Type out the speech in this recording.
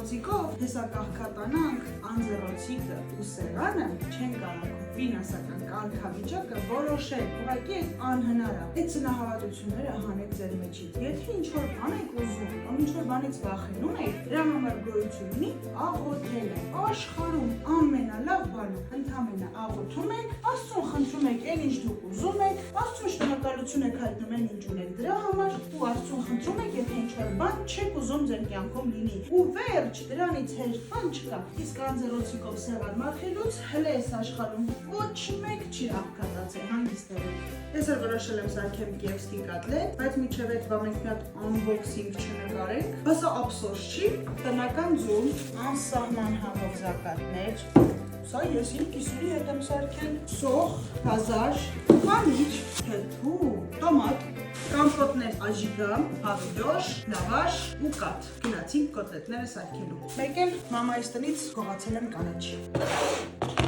գանձերոցիկով հեսա կաղքատանանք անձերոցիկը ու սեղանը չեն կարող ֆինանսական կարգավիճակը որոշել, ուղղակի անհնար է։ Այդ ծնահավատությունները հանեք ձեր մեջից։ Եթե ինչ-որ բան եք ուզում, կամ ինչ-որ բանից վախենում եք, դրա համար գոյություն ունի աղոթելը։ Աշխարհում ամենալավ բանը ընդհանրապես աղոթում եք, Աստծուն խնդրում եք այն ինչ դուք ուզում եք, Աստծուն շնորհակալություն եք հայտնում այն ինչ ունեք դրա համար, ու Աստծուն խնդրում եք, եթե ինչ-որ բան չեք ուզում ձեր կյանքում լինի։ Ու վերջ դրանից հեշտ բան չկա։ Իսկ անձերոցիկով սեղան մաքրելուց հենց այս աշխարհում ոչ մեկ չի աղքատացել հանգիստերով։ Ես որոշել եմ սարքեմ կիևսկի կոտլետ, բայց մինչև այդ մենք մի հատ unboxing չնկարենք, բասա ափսոս չի, տնական ձուն, անսահման համով զակատներ, սա ես իմ կիսուրի հետ եմ սարքել, սոխ, հազար, մանիչ, թեթու, տոմատ, կամպոտներ աժիգամ, հավիդոշ, լավաշ ու կաթ։ Գնացինք կոտլետները սարքելու։ Մեկ էլ մամայիս տնից գողացել եմ կանաչի։